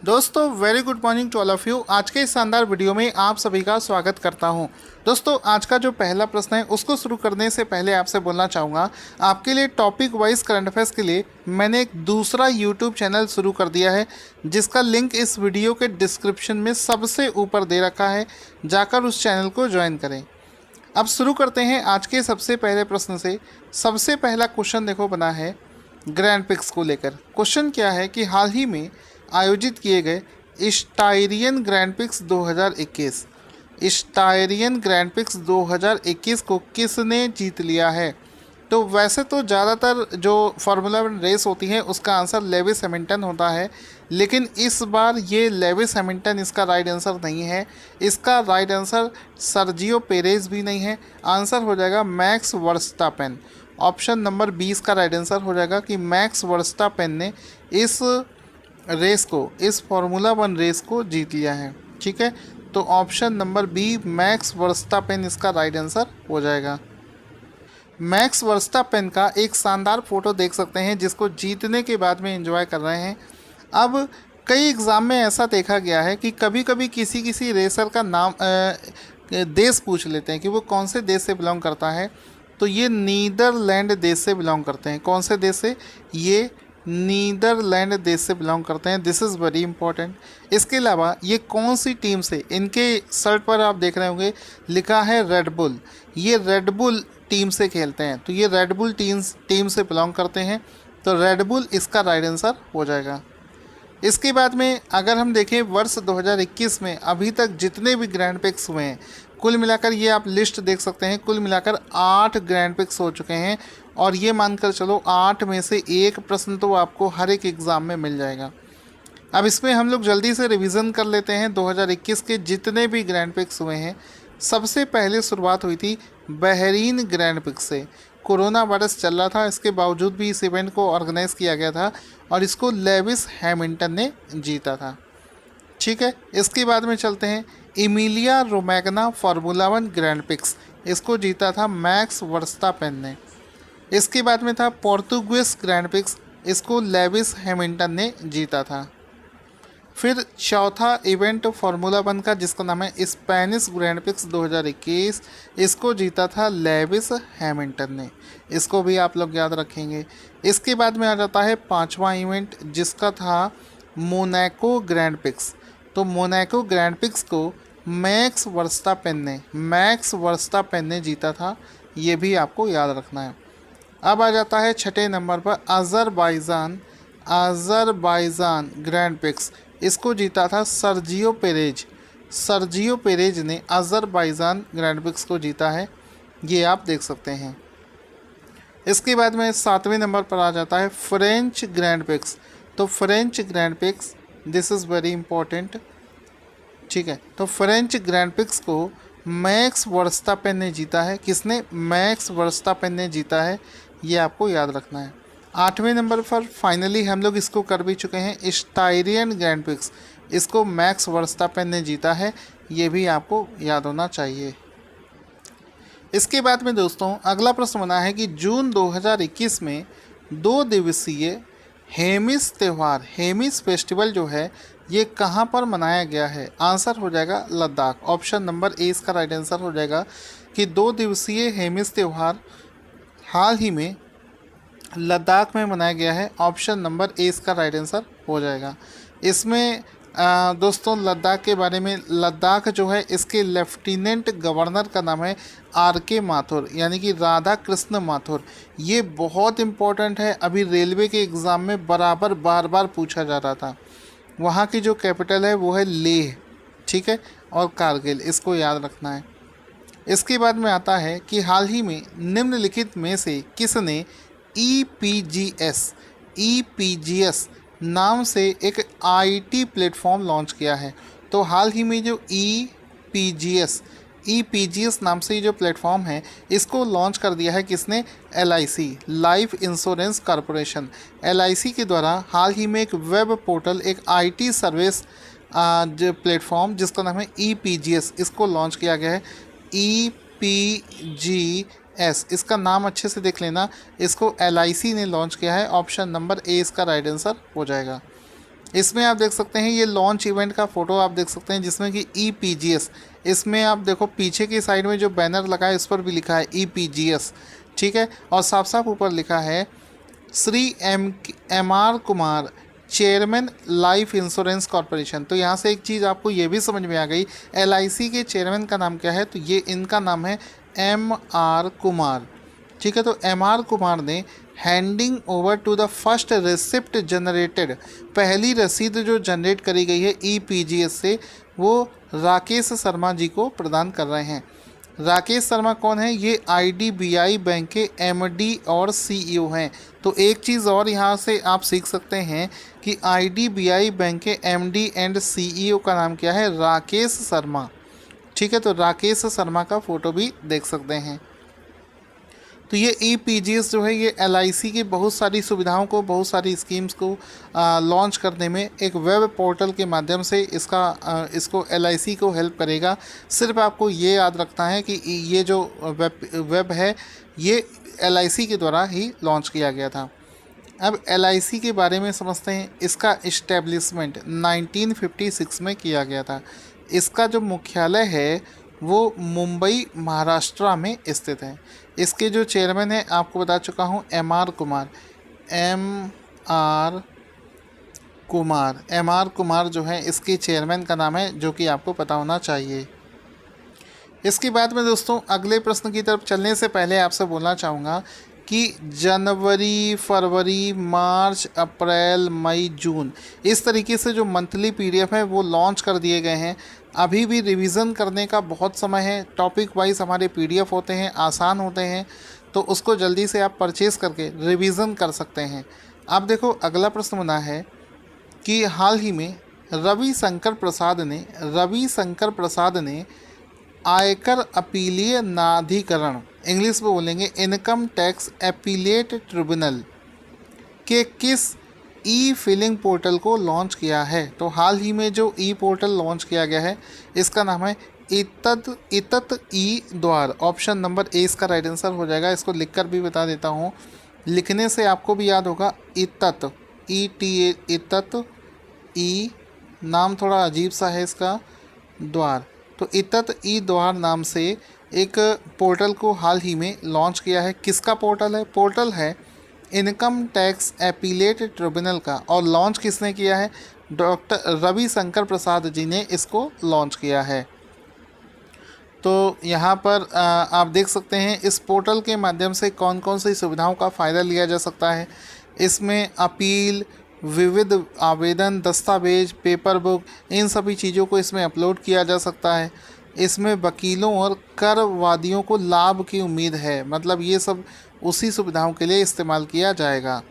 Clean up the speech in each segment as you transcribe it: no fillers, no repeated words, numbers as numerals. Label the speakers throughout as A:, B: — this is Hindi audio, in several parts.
A: दोस्तों very good morning to all of you. आज के इस शानदार वीडियो में आप सभी का स्वागत करता हूं। दोस्तों आज का जो पहला प्रश्न है उसको शुरू करने से पहले आपसे बोलना चाहूँगा, आपके लिए टॉपिक वाइज करंट अफेयर्स के लिए मैंने एक दूसरा यूट्यूब चैनल शुरू कर दिया है, जिसका लिंक इस वीडियो के डिस्क्रिप्शन में सबसे ऊपर दे रखा है। जाकर उस चैनल को ज्वाइन करें। अब शुरू करते हैं आज के सबसे पहले प्रश्न से। सबसे पहला क्वेश्चन देखो बना है ग्रैंड पिक्स को लेकर। क्वेश्चन क्या है कि हाल ही में आयोजित किए गए Styrian grand pics 2021 Styrian grand pics 2021 को किसने जीत लिया है? तो वैसे तो ज़्यादातर जो फार्मूला वन रेस होती है उसका आंसर लेविस हैमिल्टन होता है, लेकिन इस बार ये लेविस हैमिल्टन इसका राइट आंसर नहीं है। इसका राइट आंसर सर्जियो पेरेज भी नहीं है। आंसर हो जाएगा मैक्स वर्स्टापेन। ऑप्शन नंबर 20 का राइट आंसर हो जाएगा कि मैक्स वर्स्टापेन ने इस रेस को, इस फार्मूला वन रेस को जीत लिया है। ठीक है, तो option number B Max Verstappen इसका राइट आंसर हो जाएगा। मैक्स वर्स्टापेन का एक शानदार फोटो देख सकते हैं, जिसको जीतने के बाद में एंजॉय कर रहे हैं। अब कई एग्ज़ाम में ऐसा देखा गया है कि कभी कभी किसी किसी रेसर का नाम देश पूछ लेते हैं कि वो कौन से देश से बिलोंग करता है। तो ये नीदरलैंड देश से बिलोंग करते हैं। कौन से देश से? ये नीदरलैंड देश से बिलोंग करते हैं। This is very important. इसके अलावा ये कौन सी टीम से, इनके शर्ट पर आप देख रहे होंगे लिखा है रेड बुल। ये रेड बुल टीम से खेलते हैं, तो ये रेड बुल टीम से बिलोंग करते हैं। तो रेड बुल इसका राइट आंसर हो जाएगा। इसके बाद में अगर हम देखें वर्ष 2021 में अभी तक जितने भी ग्रैंड पिक्स हुए हैं, कुल मिलाकर ये आप लिस्ट देख सकते हैं, कुल मिलाकर 8 ग्रैंड पिक्स हो चुके हैं। और ये मानकर चलो 8 में से एक प्रश्न तो आपको हर एक एग्ज़ाम में मिल जाएगा। अब इसमें हम लोग जल्दी से रिवीजन कर लेते हैं 2021 के जितने भी ग्रैंड पिक्स हुए हैं। सबसे पहले शुरुआत हुई थी बहरीन ग्रैंड पिक्स से। कोरोना वायरस चल रहा था, इसके बावजूद भी इस इवेंट को ऑर्गेनाइज़ किया गया था और इसको लेविस हैमिल्टन ने जीता था। ठीक है, इसके बाद में चलते हैं Emilia Romagna formula one grand prix. इसको जीता था मैक्स वर्स्टापेन ने। इसके बाद में था पोर्तुगीज ग्रैंड पिक्स, इसको लेविस हैमिल्टन ने जीता था। फिर चौथा इवेंट फार्मूला वन का जिसका नाम है स्पेनिश ग्रैंड पिक्स 2021, इसको जीता था लेविस हैमिल्टन ने। इसको भी आप लोग याद रखेंगे। इसके बाद में आ जाता है पांचवा इवेंट, जिसका था मोनाको ग्रैंड पिक्स। तो मोनाको ग्रैंड पिक्स को मैक्स वर्स्टापेन ने जीता था। ये भी आपको याद रखना है। अब आ जाता है छठे नंबर पर अज़रबाईजान ग्रैंड पिक्स। इसको जीता था सर्जियो पेरेज ने अज़रबाईजान ग्रैंड पिक्स को जीता है। ये आप देख सकते हैं। इसके बाद में सातवें नंबर पर आ जाता है फ्रेंच ग्रैंड पिक्स। तो French grand pics, this is very important. ठीक है, तो फ्रेंच ग्रैंड पिक्स को मैक्स वर्स्टापेन ने जीता है। किसने? मैक्स वर्स्टापेन ने जीता है। ये आपको याद रखना है। आठवें नंबर पर फाइनली हम लोग इसको कर भी चुके हैं स्टायरियन ग्रैंड पिक्स। इसको मैक्स वर्स्टापेन ने जीता है। ये भी आपको याद होना चाहिए। इसके बाद में दोस्तों अगला प्रश्न बना है कि जून 2021 में 2 दिवसीय हेमिस फेस्टिवल जो है ये कहाँ पर मनाया गया है? आंसर हो जाएगा लद्दाख। ऑप्शन नंबर ए इसका राइट आंसर हो जाएगा कि 2 दिवसीय हेमिस त्यौहार हाल ही में लद्दाख में मनाया गया है। ऑप्शन नंबर ए इसका राइट आंसर हो जाएगा। इसमें दोस्तों लद्दाख के बारे में, लद्दाख जो है इसके लेफ्टिनेंट गवर्नर का नाम है RK माथुर, यानी कि राधा कृष्ण माथुर। ये बहुत इम्पोर्टेंट है, अभी रेलवे के एग्ज़ाम में बराबर बार बार पूछा जा रहा था। वहाँ की जो कैपिटल है वो है लेह। ठीक है, और कारगिल, इसको याद रखना है। इसके बाद में आता है कि हाल ही में निम्नलिखित में से किसने EPGS नाम से एक IT प्लेटफॉर्म लॉन्च किया है? तो हाल ही में जो EPGS नाम से ये जो प्लेटफॉर्म है इसको लॉन्च कर दिया है किसने? LIC, life insurance corporation. LIC के द्वारा हाल ही में एक वेब पोर्टल, एक IT सर्विस जो प्लेटफॉर्म जिसका नाम है EPGS, इसको लॉन्च किया गया है। EPGS, इसका नाम अच्छे से देख लेना। इसको LIC ने लॉन्च किया है। ऑप्शन नंबर ए इसका राइट आंसर हो जाएगा। इसमें आप देख सकते हैं ये लॉन्च इवेंट का फ़ोटो आप देख सकते हैं, जिसमें कि EPGS, इसमें आप देखो पीछे की साइड में जो बैनर लगा है इस पर भी लिखा है EPGS, ठीक है। और साफ साफ ऊपर लिखा है Shri MR Kumar, chairman life insurance corporation. तो यहाँ से एक चीज़ आपको ये भी समझ में आ गई, LIC के चेयरमैन का नाम क्या है, तो ये इनका नाम है MR कुमार, ठीक है। तो MR कुमार ने handing over to the first receipt generated, पहली रसीद जो जनरेट करी गई है EPGS से, वो राकेश शर्मा जी को प्रदान कर रहे हैं। राकेश शर्मा कौन है, ये IDBI बैंक के MD और CEO हैं। तो एक चीज़ और यहाँ से आप सीख सकते हैं कि IDBI बैंक के MD एंड CEO का नाम क्या है, राकेश शर्मा, ठीक है। तो राकेश शर्मा का फ़ोटो भी देख सकते हैं। तो ये EPGS जो है ये LIC की बहुत सारी सुविधाओं को, बहुत सारी स्कीम्स को लॉन्च करने में एक वेब पोर्टल के माध्यम से इसको LIC को हेल्प करेगा। सिर्फ आपको ये याद रखना है कि ये जो वेब है ये LIC के द्वारा ही लॉन्च किया गया था। अब LIC के बारे में समझते हैं। इसका इस्टेब्लिशमेंट 1956 में किया गया था। इसका जो मुख्यालय है वो मुंबई महाराष्ट्र में स्थित है। इसके जो चेयरमैन हैं आपको बता चुका हूँ, MR कुमार। MR कुमार जो है इसके चेयरमैन का नाम है, जो कि आपको पता होना चाहिए। इसके बाद में दोस्तों अगले प्रश्न की तरफ चलने से पहले आपसे बोलना चाहूँगा कि जनवरी, फरवरी, मार्च, अप्रैल, मई, जून, इस तरीके से जो मंथली PDF है वो लॉन्च कर दिए गए हैं। अभी भी रिवीज़न करने का बहुत समय है। टॉपिक वाइज हमारे PDF होते हैं, आसान होते हैं, तो उसको जल्दी से आप परचेज़ करके रिवीज़न कर सकते हैं। अब देखो अगला प्रश्न बना है कि हाल ही में रविशंकर प्रसाद ने आयकर अपीलीय न्यायाधिकरण, इंग्लिश में बोलेंगे इनकम टैक्स अपीलेट ट्रिब्यूनल, के किस E-फिलिंग पोर्टल को लॉन्च किया है। तो हाल ही में जो पोर्टल लॉन्च किया गया है इसका नाम है इतत द्वार। ऑप्शन नंबर ए इसका राइट आंसर हो जाएगा। इसको लिखकर भी बता देता हूँ, लिखने से आपको भी याद होगा। इतत इतत नाम थोड़ा अजीब सा है इसका, द्वार। तो इतत द्वार नाम से एक पोर्टल को हाल ही में लॉन्च किया है। किसका पोर्टल है? पोर्टल है इनकम टैक्स अपीलेट ट्रिब्यूनल का। और लॉन्च किसने किया है? डॉक्टर रविशंकर प्रसाद जी ने इसको लॉन्च किया है। तो यहाँ पर आप देख सकते हैं इस पोर्टल के माध्यम से कौन कौन सी सुविधाओं का फ़ायदा लिया जा सकता है। इसमें अपील, विविध आवेदन, दस्तावेज, पेपर बुक, इन सभी चीज़ों को इसमें अपलोड किया जा सकता है। इसमें वकीलों और कर वादियों को लाभ की उम्मीद है। मतलब ये सब उसी सुविधाओं के लिए इस्तेमाल किया जाएगा।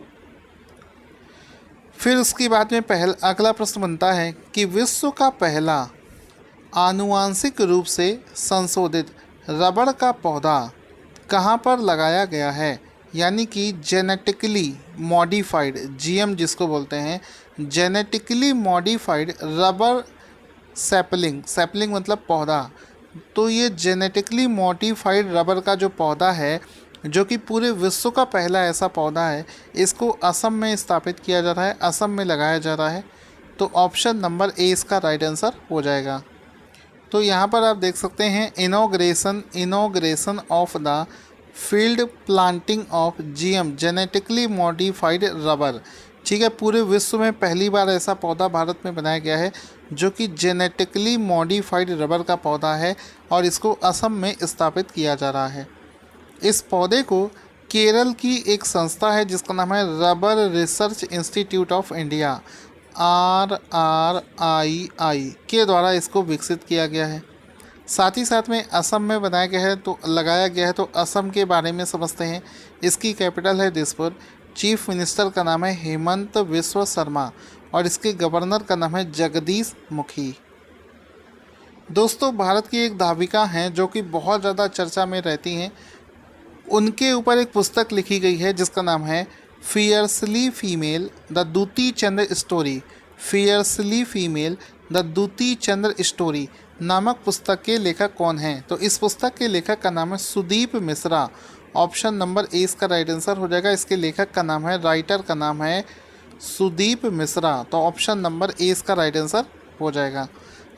A: फिर उसके बाद में अगला प्रश्न बनता है कि विश्व का पहला आनुवांशिक रूप से संशोधित रबड़ का पौधा कहाँ पर लगाया गया है? यानी कि जेनेटिकली मॉडिफाइड, GM जिसको बोलते हैं, जेनेटिकली मॉडिफाइड रबर सैपलिंग मतलब पौधा। तो ये जेनेटिकली मॉडिफाइड रबर का जो पौधा है, जो कि पूरे विश्व का पहला ऐसा पौधा है, इसको असम में स्थापित किया जा रहा है, असम में लगाया जा रहा है। तो ऑप्शन नंबर ए इसका राइट आंसर हो जाएगा। तो यहाँ पर आप देख सकते हैं inauguration of the field planting of GM genetically modified rubber. ठीक है, पूरे विश्व में पहली बार ऐसा पौधा भारत में बनाया गया है जो कि जेनेटिकली मॉडिफाइड रबर का पौधा है और इसको असम में स्थापित किया जा रहा है। इस पौधे को केरल की एक संस्था है जिसका नाम है rubber research institute of India, RRII के द्वारा इसको विकसित किया गया है। साथ ही साथ में असम में बनाया गया है, तो लगाया गया है। तो असम के बारे में समझते हैं। इसकी कैपिटल है दिसपुर। चीफ मिनिस्टर का नाम है हेमंत बिस्वा शर्मा और इसके गवर्नर का नाम है जगदीश मुखी। दोस्तों, भारत की एक धाविका हैं जो कि बहुत ज़्यादा चर्चा में रहती हैं। उनके ऊपर एक पुस्तक लिखी गई है जिसका नाम है fiercely female the Dutee Chandra story. Fiercely female the Dutee Chandra story नामक पुस्तक के लेखक कौन हैं? तो इस पुस्तक के लेखक का नाम है Sudeep Mishra. Option number A इसका राइट आंसर हो जाएगा। इसके लेखक का नाम है, राइटर का नाम है सुदीप मिश्रा। तो ऑप्शन नंबर ए इसका राइट आंसर हो जाएगा।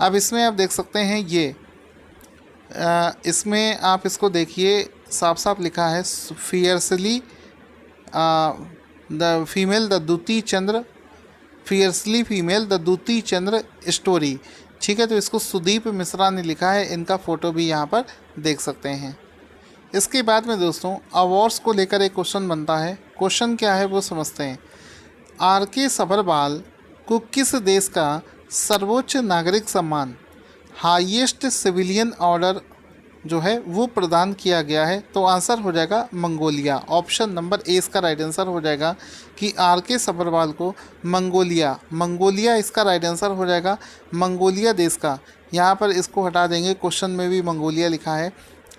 A: अब इसमें आप देख सकते हैं ये इसमें आप इसको देखिए, साफ साफ लिखा है fiercely the female the Dutee Chandra, fiercely female the Dutee Chandra story. ठीक है, तो इसको सुदीप मिश्रा ने लिखा है। इनका फ़ोटो भी यहाँ पर देख सकते हैं। इसके बाद में दोस्तों अवार्ड्स को लेकर एक क्वेश्चन बनता है। क्वेश्चन क्या है वो समझते हैं। आर.के. सभरवाल को किस देश का सर्वोच्च नागरिक सम्मान हाईएस्ट सिविलियन ऑर्डर जो है वो प्रदान किया गया है? तो आंसर हो जाएगा मंगोलिया। ऑप्शन नंबर ए इसका राइट आंसर हो जाएगा कि आर.के. सभरवाल को मंगोलिया इसका राइट आंसर हो जाएगा। मंगोलिया देश का, यहाँ पर इसको हटा देंगे, क्वेश्चन में भी मंगोलिया लिखा है।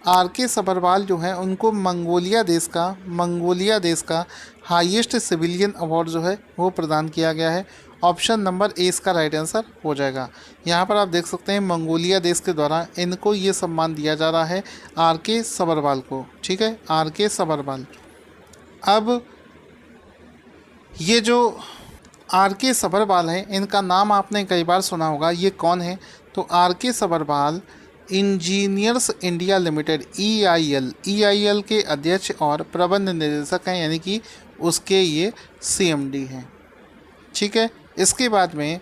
A: आर.के. सभरवाल जो है उनको मंगोलिया देश का हाईएस्ट सिविलियन अवार्ड जो है वो प्रदान किया गया है। ऑप्शन नंबर ए इसका राइट आंसर हो जाएगा। यहाँ पर आप देख सकते हैं मंगोलिया देश के द्वारा इनको ये सम्मान दिया जा रहा है आर.के. सभरवाल को। ठीक है, आर.के. सभरवाल। अब ये जो आर.के. सभरवाल है इनका नाम आपने कई बार सुना होगा। ये कौन है? तो R K. Sabharwal Engineers India Limited EIL के अध्यक्ष और प्रबंध निदेशक हैं, यानी कि उसके ये CMD हैं। ठीक है, इसके बाद में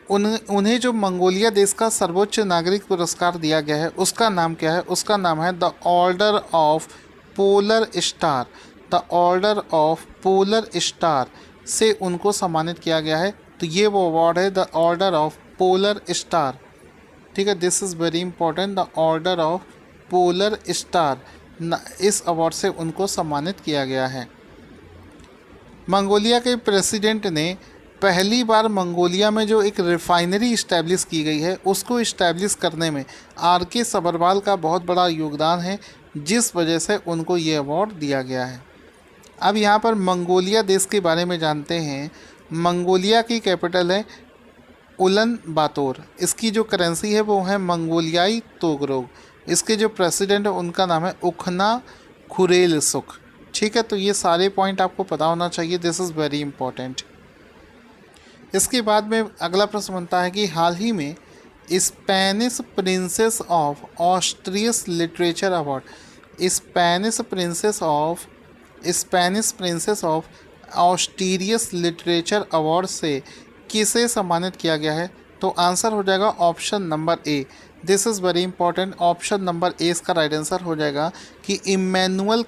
A: उन्हें जो मंगोलिया देश का सर्वोच्च नागरिक पुरस्कार दिया गया है उसका नाम क्या है? उसका नाम है the order of polar star. The order of polar star से उनको सम्मानित किया गया है। तो ये वो अवार्ड है, the order of polar star. ठीक है, this is very important, the order of polar star. इस अवार्ड से उनको सम्मानित किया गया है। मंगोलिया के प्रेसिडेंट ने पहली बार मंगोलिया में जो एक रिफाइनरी इस्टेब्लिश की गई है उसको इस्टेब्लिश करने में आर.के. सभरवाल का बहुत बड़ा योगदान है, जिस वजह से उनको ये अवार्ड दिया गया है। अब यहाँ पर मंगोलिया देश के बारे में जानते हैं। मंगोलिया की कैपिटल है उलन बातोर। इसकी जो करेंसी है वो है मंगोलियाई तोगरोग। इसके जो प्रेसिडेंट है उनका नाम है उखना खुरेलसुख। ठीक है, तो ये सारे पॉइंट आपको पता होना चाहिए। This is very important. इसके बाद में अगला प्रश्न बनता है कि हाल ही में Spanish princess of Asturias literature award, Spanish princess of Asturias literature award से किसे सम्मानित किया गया है? तो आंसर हो जाएगा option number A. This is very important. Option number A इसका राइट आंसर हो जाएगा कि इमैनुअल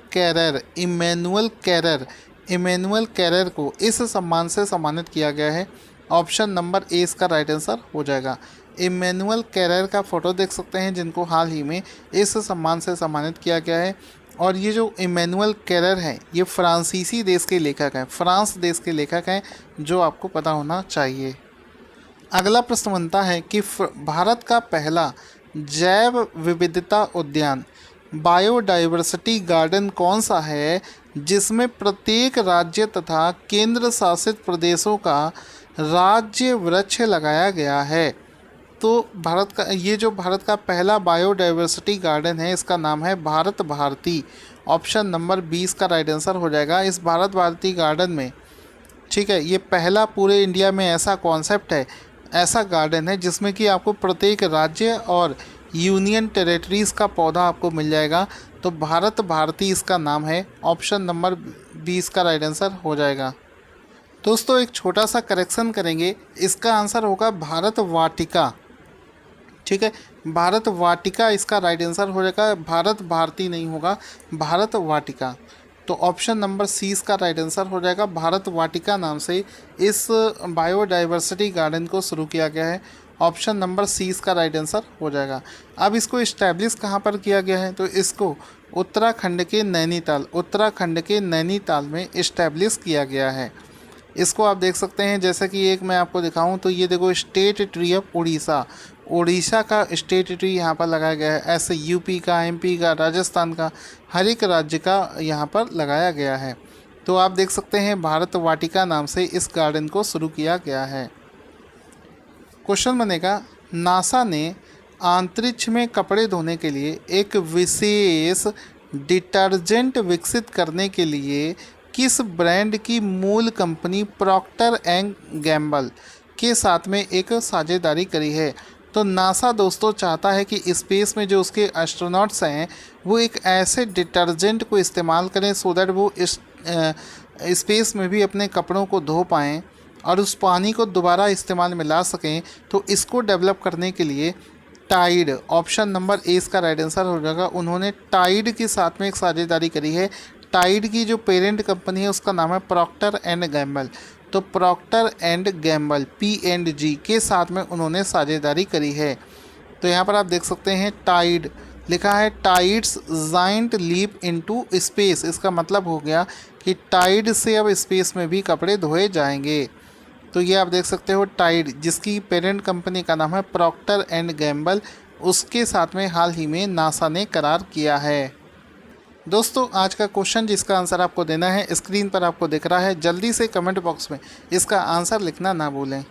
A: कैरर को इस सम्मान से सम्मानित किया गया है। ऑप्शन नंबर ए इसका राइट आंसर हो जाएगा। इमैनुअल कैरर का फ़ोटो देख सकते हैं, जिनको हाल ही में इस सम्मान से सम्मानित किया गया है। और ये जो इमैनुअल कैरर हैं ये फ्रांसीसी देश के लेखक हैं, फ्रांस देश के लेखक हैं, जो आपको पता होना चाहिए। अगला प्रश्न बनता है कि भारत का पहला जैव विविधता उद्यान बायोडाइवर्सिटी गार्डन कौन सा है जिसमें प्रत्येक राज्य तथा केंद्र शासित प्रदेशों का राज्य वृक्ष लगाया गया है? तो भारत का पहला बायोडाइवर्सिटी गार्डन है, इसका नाम है भारत भारती। ऑप्शन नंबर 20 का राइट आंसर हो जाएगा। इस भारत भारती गार्डन में, ठीक है, ये पहला पूरे इंडिया में ऐसा कॉन्सेप्ट है, ऐसा गार्डन है जिसमें कि आपको प्रत्येक राज्य और यूनियन टेरिटरीज़ का पौधा आपको मिल जाएगा। तो भारत भारती इसका नाम है। ऑप्शन नंबर 20 का राइट आंसर हो जाएगा। दोस्तों एक छोटा सा करेक्शन करेंगे, इसका आंसर होगा भारत वाटिका। ठीक है, भारत वाटिका इसका राइट आंसर हो जाएगा, भारत भारती नहीं होगा, भारत वाटिका। तो ऑप्शन नंबर सी इसका राइट आंसर हो जाएगा। भारत वाटिका नाम से इस बायोडाइवर्सिटी गार्डन को शुरू किया गया है। ऑप्शन नंबर सी इसका राइट आंसर हो जाएगा। अब इसको इस्टेब्लिश कहाँ पर किया गया है? तो इसको उत्तराखंड के नैनीताल में इस्टेब्लिश किया गया है। इसको आप देख सकते हैं, जैसे कि एक मैं आपको दिखाऊं तो ये देखो, स्टेट ट्री ऑफ उड़ीसा का स्टेट ट्री यहाँ पर लगाया गया है। ऐसे यूपी का, एमपी का, राजस्थान का, हर एक राज्य का यहाँ पर लगाया गया है। तो आप देख सकते हैं भारत वाटिका नाम से इस गार्डन को शुरू किया गया है। क्वेश्चन बनेगा, नासा ने अंतरिक्ष में कपड़े धोने के लिए एक विशेष डिटर्जेंट विकसित करने के लिए किस ब्रांड की मूल कंपनी प्रॉक्टर एंड गैम्बल के साथ में एक साझेदारी करी है? तो नासा दोस्तों चाहता है कि स्पेस में जो उसके एस्ट्रोनॉट्स हैं वो एक ऐसे डिटर्जेंट को इस्तेमाल करें सो दैट वो इस स्पेस में भी अपने कपड़ों को धो पाएँ और उस पानी को दोबारा इस्तेमाल में ला सकें। तो इसको डेवलप करने के लिए टाइड, ऑप्शन नंबर ए इसका राइट आंसर हो जाएगा। उन्होंने टाइड के साथ में एक साझेदारी करी है। टाइड की जो पेरेंट कंपनी है उसका नाम है प्रॉक्टर एंड गैम्बल। तो प्रॉक्टर एंड गैम्बल P&G के साथ में उन्होंने साझेदारी करी है। तो यहाँ पर आप देख सकते हैं टाइड लिखा है, tide's giant leap into space. इसका मतलब हो गया कि टाइड से अब स्पेस में भी कपड़े धोए जाएंगे। तो ये आप देख सकते हो टाइड जिसकी पेरेंट कंपनी का नाम है प्रॉक्टर एंड गैम्बल, उसके साथ में हाल ही में नासा ने करार किया है। दोस्तों आज का क्वेश्चन जिसका आंसर आपको देना है स्क्रीन पर आपको दिख रहा है, जल्दी से कमेंट बॉक्स में इसका आंसर लिखना ना भूलें।